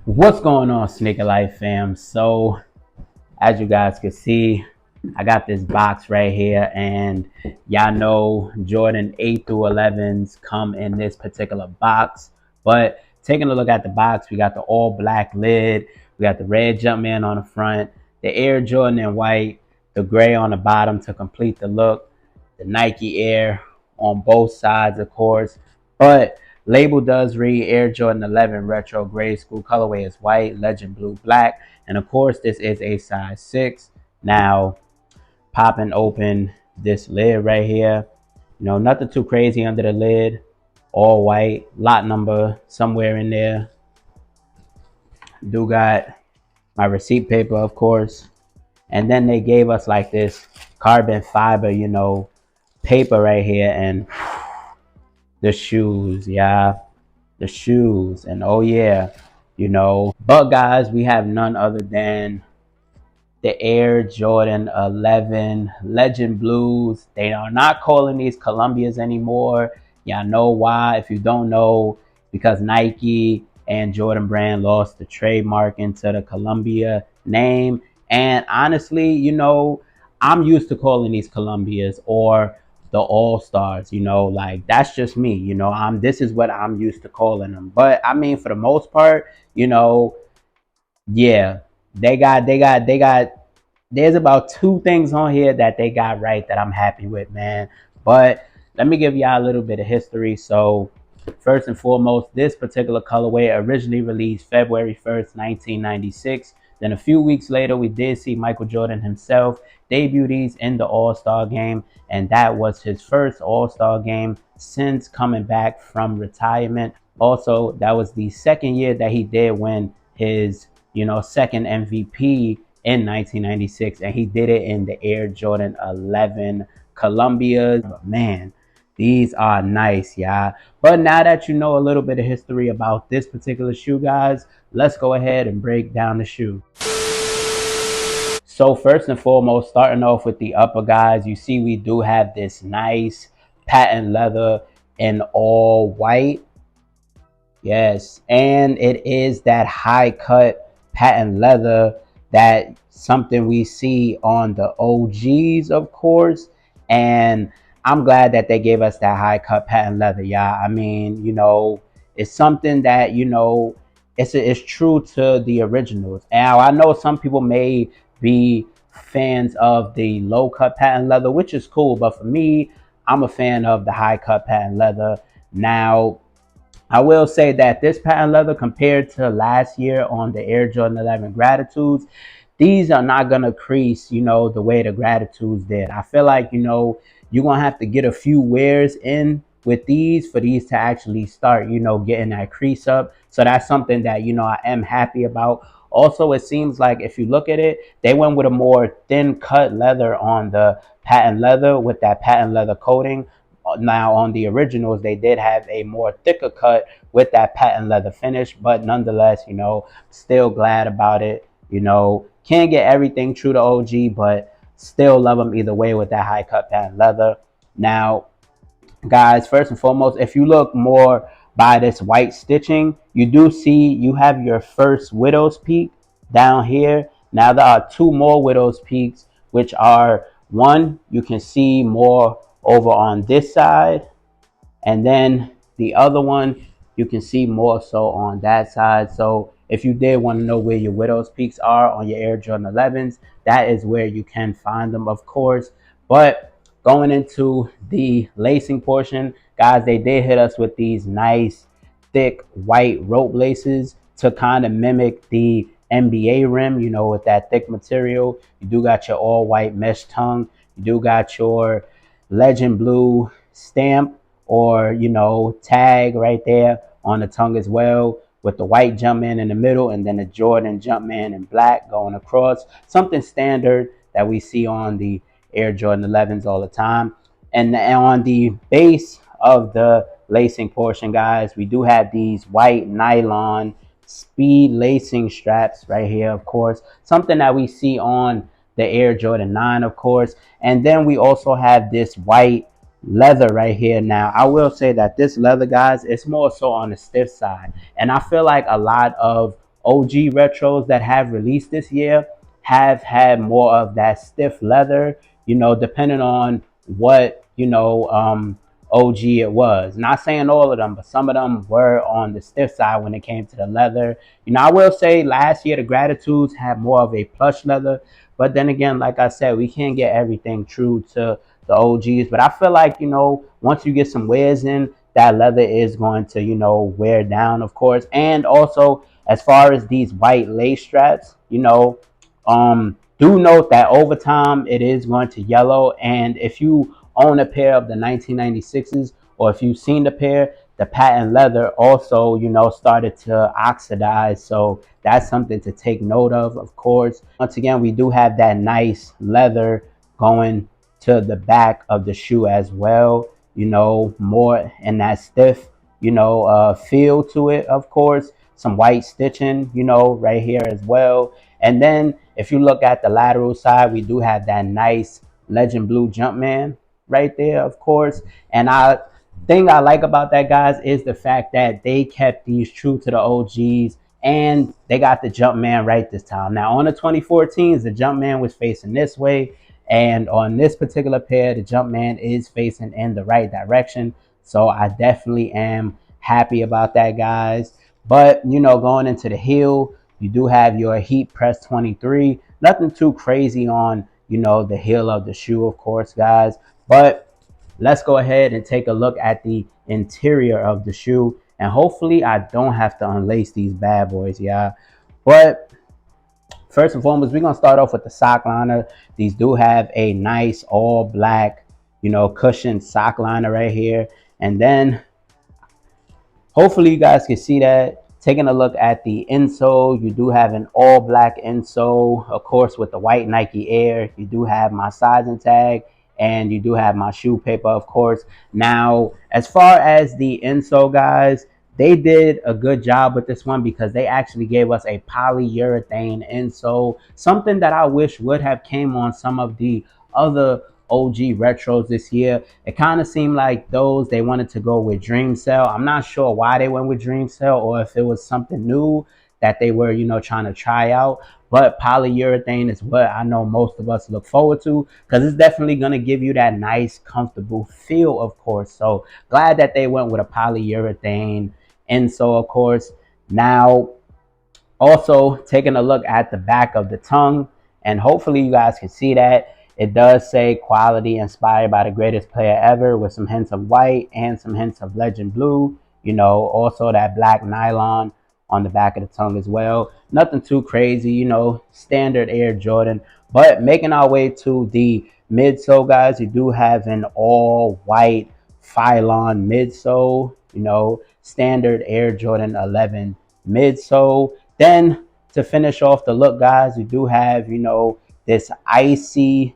What's going on, Sneaker Life fam? So as you guys can see, I got this box right here, and y'all know Jordan 8 through 11s come in this particular box. But taking a look at the box, we got the all black lid, we got the red Jumpman on the front, the Air Jordan in white, the gray on the bottom to complete the look, the Nike Air on both sides, of course. But label does read Air Jordan 11 Retro Grade School. Colorway is white, legend blue, black. And of course, this is a size 6. Now, popping open this lid right here. Nothing too crazy under the lid. All white. Lot number somewhere in there. Do got my receipt paper, of course. And then they gave us like this carbon fiber, paper right here. And the shoes, yeah. The shoes. And oh, yeah, But guys, we have none other than the Air Jordan 11 Legend Blues. They are not calling these Columbias anymore. Y'all know why. If you don't know, because Nike and Jordan Brand lost the trademark into the Columbia name. And honestly, I'm used to calling these Columbias or the All Stars, like that's just me, this is what I'm used to calling them. But I mean, for the most part, yeah, they got there's about two things on here that they got right that I'm happy with, man. But let me give y'all a little bit of history. So first and foremost, this particular colorway originally released February 1st, 1996. Then a few weeks later, we did see Michael Jordan himself debut these in the All-Star game, and that was his first All-Star game since coming back from retirement. Also, that was the second year that he did win his second MVP in 1996, and he did it in the Air Jordan 11 Columbia. Man, these are nice, y'all. But now that you know a little bit of history about this particular shoe, guys, let's go ahead and break down the shoe. So first and foremost, starting off with the upper, guys, you see we do have this nice patent leather in all white. Yes, and it is that high cut patent leather, that something we see on the OGs, of course. And I'm glad that they gave us that high cut patent leather, yeah. I mean, it's something that, it's true to the originals. Now, I know some people may be fans of the low cut patent leather, which is cool, but for me, I'm a fan of the high cut patent leather. Now, I will say that this patent leather, compared to last year on the Air Jordan 11 Gratitudes, these are not going to crease, the way the Gratitudes did. I feel like, you're going to have to get a few wears in with these for these to actually start, getting that crease up. So that's something that, I am happy about. Also, it seems like if you look at it, they went with a more thin cut leather on the patent leather with that patent leather coating. Now on the originals, they did have a more thicker cut with that patent leather finish, but nonetheless, still glad about it. Can't get everything true to OG, but still love them either way with that high cut patent leather. Now, guys, first and foremost, if you look more by this white stitching, you do see you have your first widow's peak down here. Now there are two more widow's peaks, which are, one, you can see more over on this side, and then the other one you can see more so on that side. So if you did want to know where your widow's peaks are on your Air Jordan 11s, that is where you can find them, of course. But going into the lacing portion, guys, they did hit us with these nice thick white rope laces to kind of mimic the NBA rim, with that thick material. You do got your all white mesh tongue. You do got your legend blue stamp, or tag right there on the tongue as well, with the white Jumpman in the middle, and then the Jordan Jumpman in black going across. Something standard that we see on the Air Jordan 11s all the time. And on the base of the lacing portion, guys, we do have these white nylon speed lacing straps right here, of course. Something that we see on the Air Jordan 9, of course. And then we also have this white leather right here. Now, I will say that this leather, guys, it's more so on the stiff side. And I feel like a lot of OG retros that have released this year have had more of that stiff leather, depending on what, OG it was. Not saying all of them, but some of them were on the stiff side when it came to the leather. I will say last year the Gratitudes had more of a plush leather, but then again, like I said, we can't get everything true to the OGs. But I feel like, once you get some wears in, that leather is going to, wear down, of course. And also, as far as these white lace straps, do note that over time it is going to yellow. And if you own a pair of the 1996s, or if you've seen the pair, the patent leather also, started to oxidize. So that's something to take note of course. Once again, we do have that nice leather going to the back of the shoe as well, more in that stiff, feel to it, of course. Some white stitching, right here as well. And then if you look at the lateral side, we do have that nice legend blue Jumpman right there, of course. And thing I like about that, guys, is the fact that they kept these true to the OGs, and they got the Jumpman right this time. Now on the 2014s, the Jumpman was facing this way, and on this particular pair, the Jumpman is facing in the right direction. So I definitely am happy about that, guys. But going into the heel, you do have your heat press 23. Nothing too crazy on the heel of the shoe, of course, guys. But let's go ahead and take a look at the interior of the shoe, and hopefully I don't have to unlace these bad boys, yeah. But first and foremost, we're gonna start off with the sock liner. These do have a nice all black, cushioned sock liner right here. And then hopefully you guys can see that. Taking a look at the insole, you do have an all black insole, of course, with the white Nike Air. You do have my sizing tag, and you do have my shoe paper, of course. Now, as far as the insole, guys, they did a good job with this one because they actually gave us a polyurethane insole, something that I wish would have came on some of the other OG retros this year. It kind of seemed like they wanted to go with Dream Cell. I'm not sure why they went with Dream Cell, or if it was something new that they were, trying to try out. But polyurethane is what I know most of us look forward to, because it's definitely going to give you that nice, comfortable feel, of course. So glad that they went with a polyurethane insole, of course. Now, also taking a look at the back of the tongue, and hopefully you guys can see that it does say quality inspired by the greatest player ever, with some hints of white and some hints of legend blue. Also that black nylon on the back of the tongue as well. Nothing too crazy, standard Air Jordan. But making our way to the midsole, guys, you do have an all white Phylon midsole, standard Air Jordan 11 midsole. Then to finish off the look, guys, you do have, this icy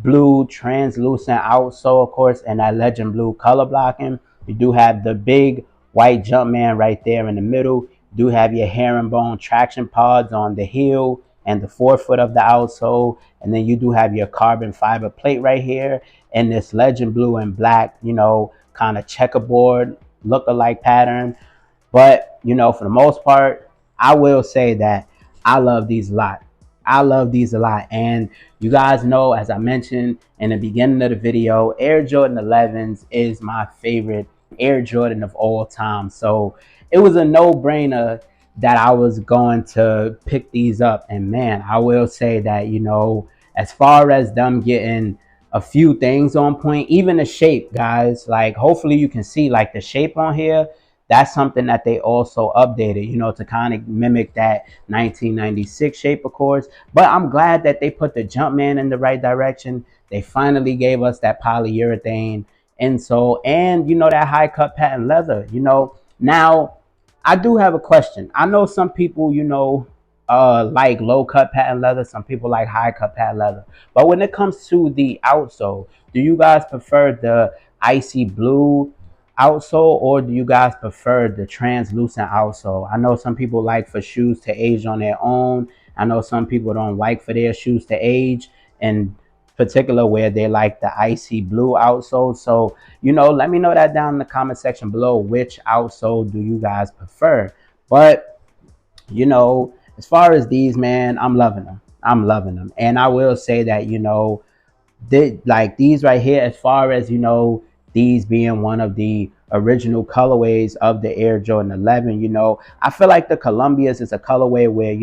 blue translucent outsole, of course, and that legend blue color blocking. You do have the big white Jumpman right there in the middle. You do have your herringbone traction pods on the heel and the forefoot of the outsole. And then you do have your carbon fiber plate right here in this legend blue and black, kind of checkerboard look-alike pattern. But, for the most part, I will say that I love these a lot. I love these a lot. And you guys know, as I mentioned in the beginning of the video, Air Jordan 11s is my favorite Air Jordan of all time. So it was a no-brainer that I was going to pick these up. And man, I will say that, as far as them getting a few things on point, even the shape, guys, like hopefully you can see like the shape on here. That's something that they also updated, to kind of mimic that 1996 shape, of course. But I'm glad that they put the Jumpman in the right direction. They finally gave us that polyurethane insole and, that high cut patent leather, Now, I do have a question. I know some people, like low cut patent leather. Some people like high cut patent leather. But when it comes to the outsole, do you guys prefer the icy blue outsole, or do you guys prefer the translucent outsole? I know some people like for shoes to age on their own. I know some people don't like for their shoes to age, in particular where they like the icy blue outsole. So, let me know that down in the comment section below. Which outsole do you guys prefer? But As far as these, man, I'm loving them. I'm loving them. And I will say that, like these right here, as far as these being one of the original colorways of the Air Jordan 11, I feel like the Columbia's is a colorway where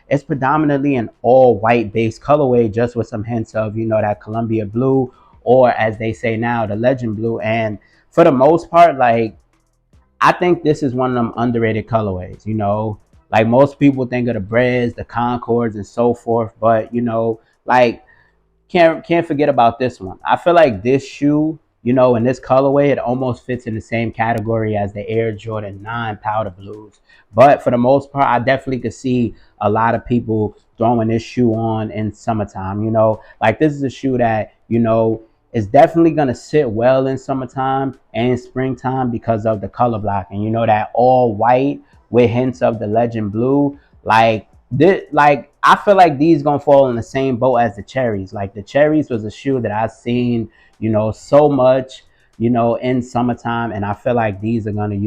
it's predominantly an all white based colorway, just with some hints of that Columbia blue, or as they say now, the Legend blue. And for the most part, like, I think this is one of them underrated colorways. Like most people think of the Breads, the Concords, and so forth, but like, can't forget about this one. I feel like this shoe, in this colorway, it almost fits in the same category as the Air Jordan 9 Powder Blues. But for the most part, I definitely could see a lot of people throwing this shoe on in summertime. Like this is a shoe that, is definitely gonna sit well in summertime and springtime because of the color blocking. That all white with hints of the Legend blue. Like I feel like these gonna fall in the same boat as the cherries. Like the cherries was a shoe that I seen, so much, in summertime, and I feel like these are gonna,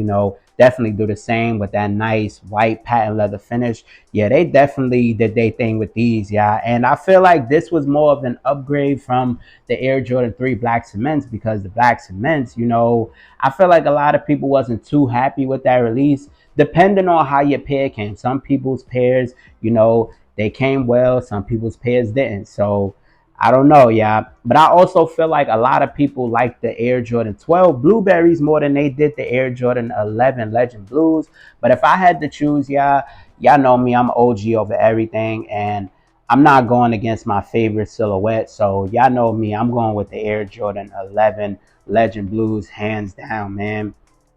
definitely do the same with that nice white patent leather finish. Yeah, they definitely did their thing with these, yeah. And I feel like this was more of an upgrade from the Air Jordan 3 Black Cements, because the Black Cements, I feel like a lot of people wasn't too happy with that release, depending on how your pair came. Some people's pairs, they came well, some people's pairs didn't. So I don't know, yeah. But I also feel like a lot of people like the Air Jordan 12 Blueberries more than they did the Air Jordan 11 Legend Blues. But if I had to choose, yeah, y'all know me, I'm OG over everything, and I'm not going against my favorite silhouette. So y'all know me, I'm going with the Air Jordan 11 Legend Blues, hands down, man.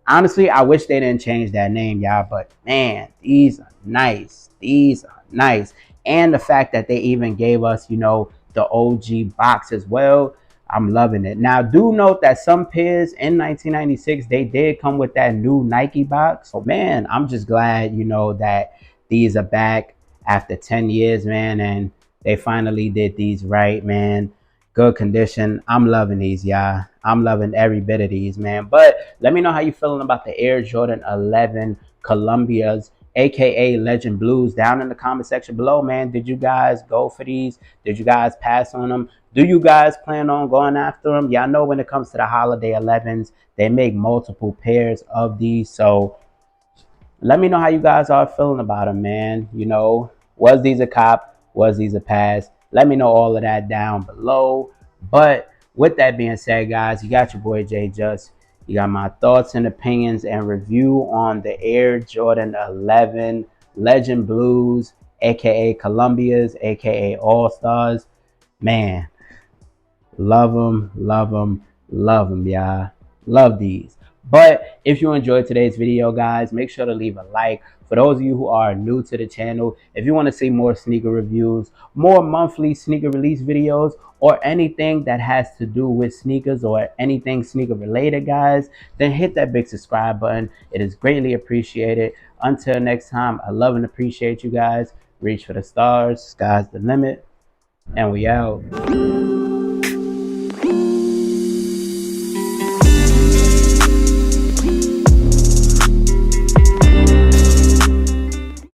Honestly, I wish they didn't change that name, y'all. But man, these are nice. These are nice. And the fact that they even gave us, the OG box as well. I'm loving it. Now, do note that some pairs in 1996, they did come with that new Nike box. So, man, I'm just glad, that these are back after 10 years, man. And they finally did these right, man. Good condition. I'm loving these, y'all. I'm loving every bit of these, man. But let me know how you feeling about the Air Jordan 11 Columbias, aka Legend Blues, down in the comment section below, man. Did you guys go for these? Did you guys pass on them? Do you guys plan on going after them? Y'all know when it comes to the holiday 11s, they make multiple pairs of these. So let me know how you guys are feeling about them, man. Was these a cop? Was these a pass? Let me know all of that down below. But with that being said, guys, you got your boy J-Jus. You got my thoughts and opinions and review on the Air Jordan 11 Legend Blues, aka Columbias, aka All Stars. Man, love them, love them, love them, y'all. Love these. But if you enjoyed today's video, guys, make sure to leave a like. For those of you who are new to the channel, if you want to see more sneaker reviews, more monthly sneaker release videos, or anything that has to do with sneakers or anything sneaker related, guys, then hit that big subscribe button. It is greatly appreciated. Until next time, I love and appreciate you guys. Reach for the stars. Sky's the limit. And we out.